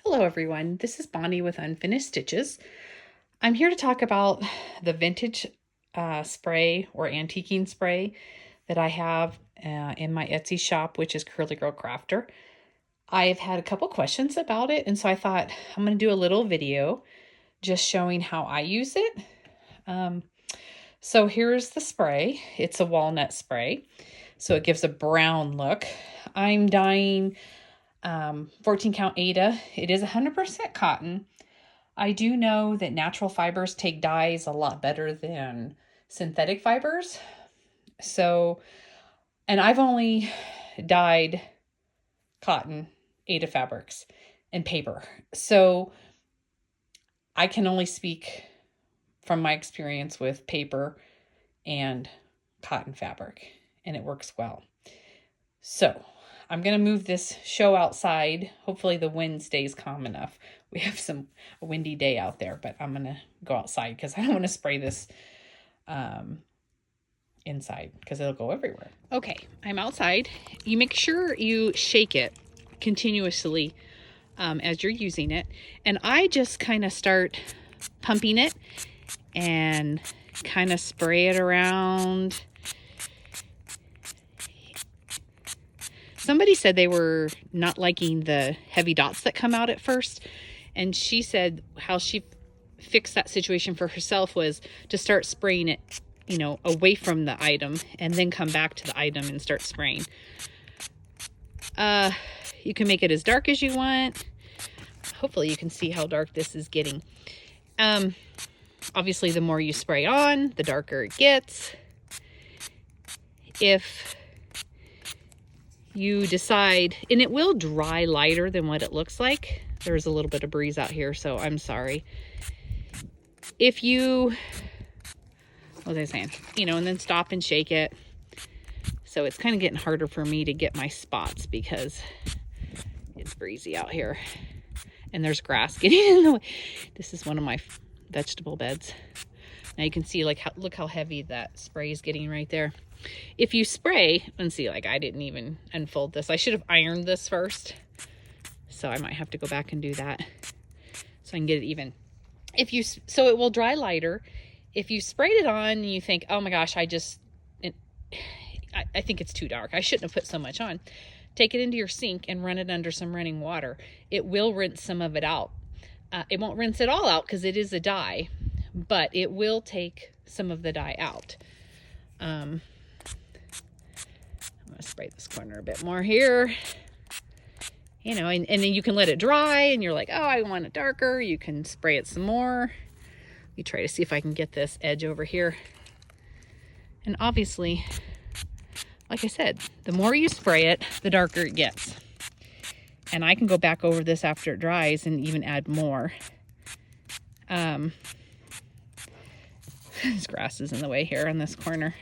Hello everyone, this is Bonnie with Unfinished Stitches. I'm here to talk about the vintage spray or antiquing spray that I have in my Etsy shop, which is Curly Girl Crafter. I've had a couple questions about it, and so I thought I'm going to do a little video just showing how I use it. So here's the spray. It's a walnut spray, so it gives a brown look. I'm dyeing 14 count Aida. It is 100% cotton. I do know that natural fibers take dyes a lot better than synthetic fibers. So, and I've only dyed cotton, Aida fabrics, and paper. So I can only speak from my experience with paper and cotton fabric, and it works well. So I'm going to move this show outside. Hopefully the wind stays calm enough. We have a windy day out there, but I'm going to go outside because I don't want to spray this inside because it'll go everywhere. Okay, I'm outside. You make sure you shake it continuously as you're using it. And I just kind of start pumping it and kind of spray it around. Somebody said they were not liking the heavy dots that come out at first. And she said how she fixed that situation for herself was to start spraying it, you know, away from the item and then come back to the item and start spraying. You can make it as dark as you want. Hopefully you can see how dark this is getting. Obviously, the more you spray on, the darker it gets. If you decide, and it will dry lighter than what it looks like. There's a little bit of breeze out here, so I'm sorry. If you, what was I saying? You know, and then stop and shake it. So it's kind of getting harder for me to get my spots because it's breezy out here. And there's grass getting in the way. This is one of my vegetable beds. Now you can see look how heavy that spray is getting right there. If you spray, and see, like I didn't even unfold this. I should have ironed this first. So I might have to go back and do that so I can get it even. So it will dry lighter. If you sprayed it on and you think, oh my gosh, I think it's too dark. I shouldn't have put so much on. Take it into your sink and run it under some running water. It will rinse some of it out. It won't rinse it all out because it is a dye, but it will take some of the dye out. I'm going to spray this corner a bit more here. You know, and then you can let it dry and you're like, oh, I want it darker. You can spray it some more. Let me try to see if I can get this edge over here. And obviously, like I said, the more you spray it, the darker it gets. And I can go back over this after it dries and even add more. This grass is in the way here in this corner.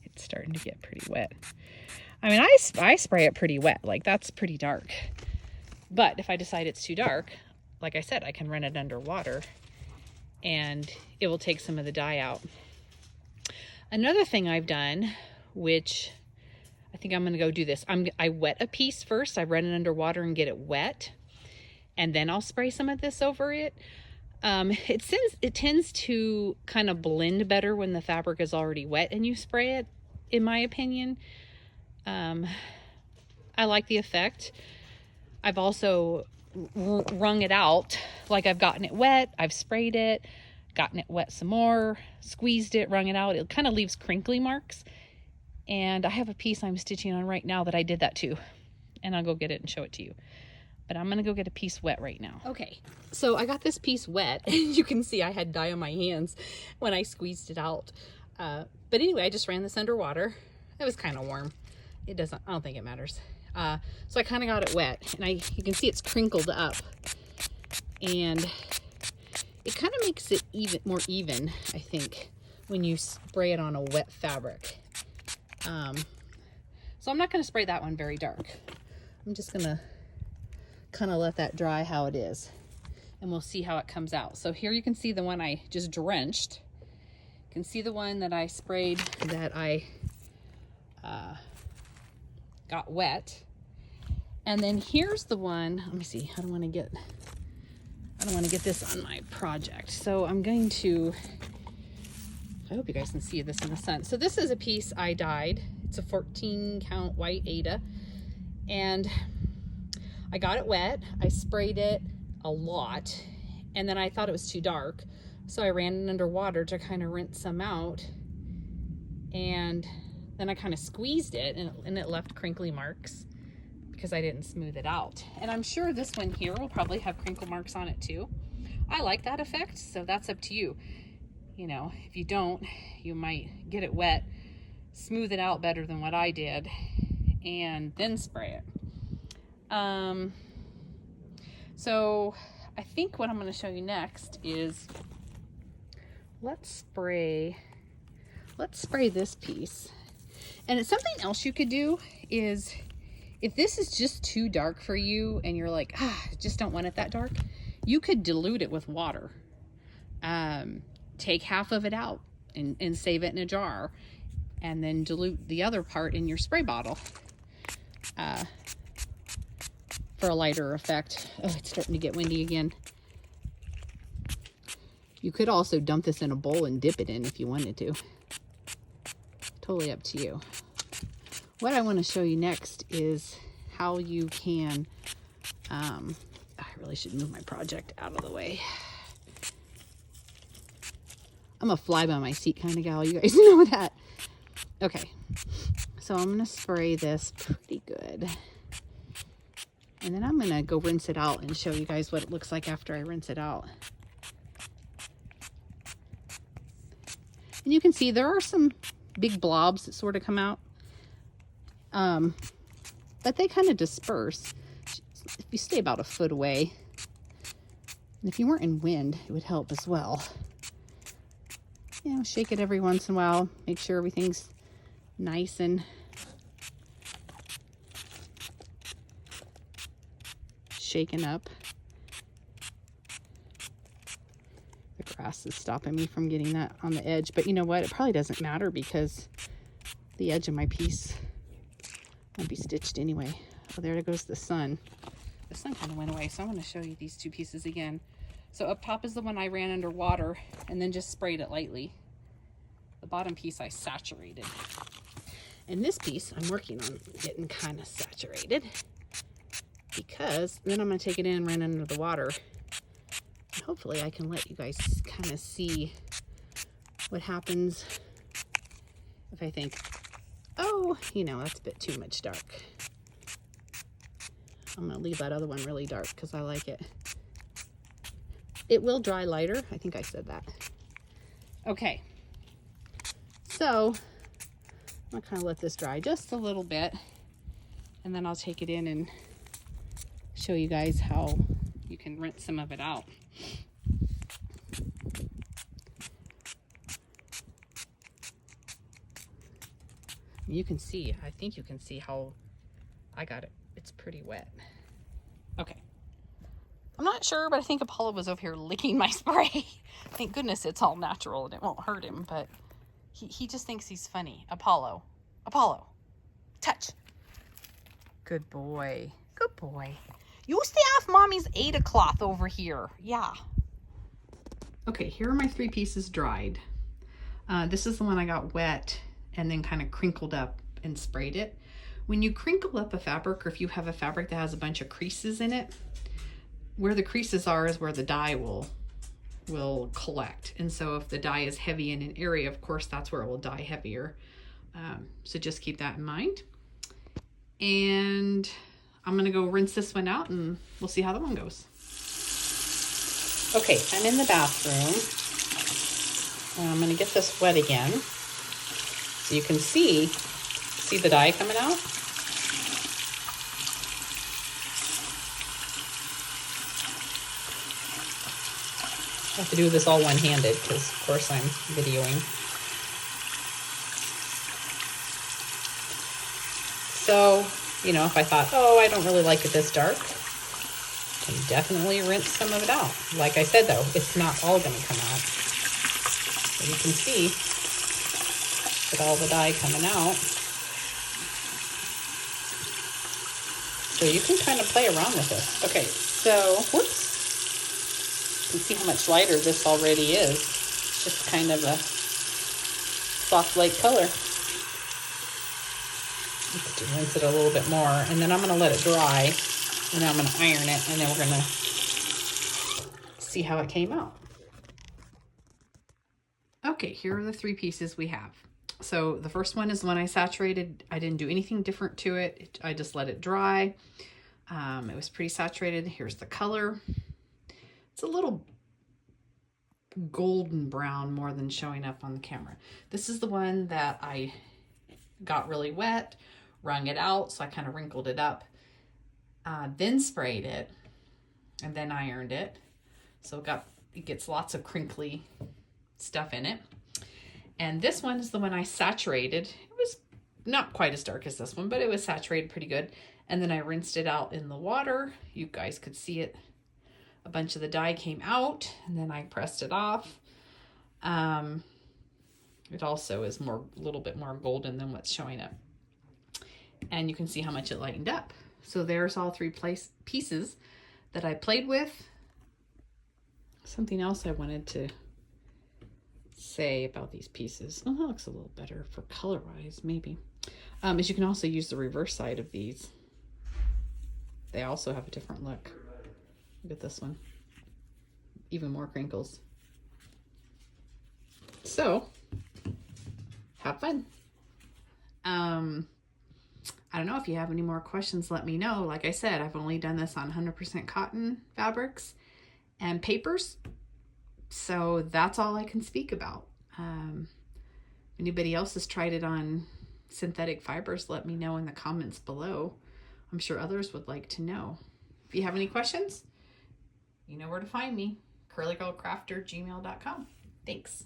It's starting to get pretty wet. I mean, I spray it pretty wet. Like, that's pretty dark. But if I decide it's too dark, like I said, I can run it under water and it will take some of the dye out. Another thing I've done, which I think I'm going to go do this. I wet a piece first. I run it under water and get it wet. And then I'll spray some of this over it. It tends to kind of blend better when the fabric is already wet and you spray it, in my opinion. I like the effect. I've also wrung it out. Like, I've gotten it wet, I've sprayed it, gotten it wet some more, squeezed it, wrung it out. It kind of leaves crinkly marks. And I have a piece I'm stitching on right now that I did that too. And I'll go get it and show it to you. But I'm going to go get a piece wet right now. Okay, so I got this piece wet. And you can see I had dye on my hands when I squeezed it out. But anyway, I just ran this under water. It was kind of warm. I don't think it matters. So I kind of got it wet. And you can see it's crinkled up. And it kind of makes it more even, I think, when you spray it on a wet fabric. So I'm not going to spray that one very dark. I'm just going to kind of let that dry how it is. And we'll see how it comes out. So here you can see the one I just drenched. You can see the one that I sprayed that I got wet. And then here's the one, let me see, I don't want to get this on my project. So I'm going to, I hope you guys can see this in the sun. So this is a piece I dyed. It's a 14 count white Ada. And I got it wet. I sprayed it a lot. And then I thought it was too dark. So I ran it under water to kind of rinse some out. And then I kind of squeezed it and it left crinkly marks because I didn't smooth it out. And I'm sure this one here will probably have crinkle marks on it too. I like that effect, so that's up to you. You know, if you don't, you might get it wet, smooth it out better than what I did, and then spray it. So I think what I'm going to show you next is let's spray this piece. And it's something else you could do is, if this is just too dark for you and you're like, I just don't want it that dark, you could dilute it with water. Take half of it out and save it in a jar, and then dilute the other part in your spray bottle for a lighter effect. Oh, it's starting to get windy again. You could also dump this in a bowl and dip it in if you wanted to. Totally up to you. What I want to show you next is how you can, I really should move my project out of the way. I'm a fly by my seat kind of gal, you guys know that. Okay, so I'm going to spray this pretty good. And then I'm going to go rinse it out and show you guys what it looks like after I rinse it out. And you can see there are some big blobs that sort of come out. But they kind of disperse if you stay about a foot away. And if you weren't in wind, it would help as well. You know, shake it every once in a while. Make sure everything's nice and shaken up. The grass is stopping me from getting that on the edge. But you know what? It probably doesn't matter because the edge of my piece won't be stitched anyway. Oh, there goes the sun. The sun kind of went away, so I'm going to show you these two pieces again. So up top is the one I ran under water and then just sprayed it lightly. The bottom piece I saturated. And this piece I'm working on getting kind of saturated, because then I'm going to take it in and run under the water. And hopefully I can let you guys kind of see what happens if I think, oh, you know, that's a bit too much dark. I'm going to leave that other one really dark because I like it. It will dry lighter. I think I said that. Okay. So I'm going to kind of let this dry just a little bit, and then I'll take it in and show you guys how you can rinse some of it out. You can see, I think you can see how I got it. It's pretty wet. Okay. I'm not sure, but I think Apollo was over here licking my spray. Thank goodness it's all natural and it won't hurt him, but he just thinks he's funny. Apollo, touch. Good boy, good boy. You stay off mommy's Ada cloth over here. Yeah. Okay, here are my three pieces dried. This is the one I got wet and then kind of crinkled up and sprayed it. When you crinkle up a fabric, or if you have a fabric that has a bunch of creases in it, where the creases are is where the dye will collect. And so if the dye is heavy in an area, of course, that's where it will dye heavier. So just keep that in mind. And I'm gonna go rinse this one out and we'll see how that one goes. Okay, I'm in the bathroom. I'm gonna get this wet again. So you can see the dye coming out? I have to do this all one-handed because, of course, I'm videoing. So, you know, if I thought, oh, I don't really like it this dark, I can definitely rinse some of it out. Like I said, though, it's not all going to come out. So you can see with all the dye coming out. So you can kind of play around with this. Okay, so, whoops. You can see how much lighter this already is. It's just kind of a soft light color. Let's rinse it a little bit more, and then I'm going to let it dry, and then I'm going to iron it, and then we're going to see how it came out. Okay, here are the 3 pieces we have. So the first one is the one I saturated. I didn't do anything different to it. I just let it dry. It was pretty saturated. Here's the color. It's a little golden brown more than showing up on the camera. This is the one that I got really wet, wrung it out, so I kind of wrinkled it up, then sprayed it, and then ironed it. So it gets lots of crinkly stuff in it. And this one is the one I saturated. It was not quite as dark as this one, but it was saturated pretty good. And then I rinsed it out in the water. You guys could see it. A bunch of the dye came out, and then I pressed it off. It also is a little bit more golden than what's showing up. And you can see how much it lightened up. So there's all 3 pieces that I played with. Something else I wanted to say about these pieces. Oh, that looks a little better for color-wise, maybe. Is you can also use the reverse side of these. They also have a different look. Look at this one. Even more crinkles. So, have fun. I don't know if you have any more questions, let me know. Like I said, I've only done this on 100% cotton fabrics and papers. So that's all I can speak about. If anybody else has tried it on synthetic fibers, let me know in the comments below. I'm sure others would like to know. If you have any questions, you know where to find me. curlygirlcrafter@gmail.com. Thanks.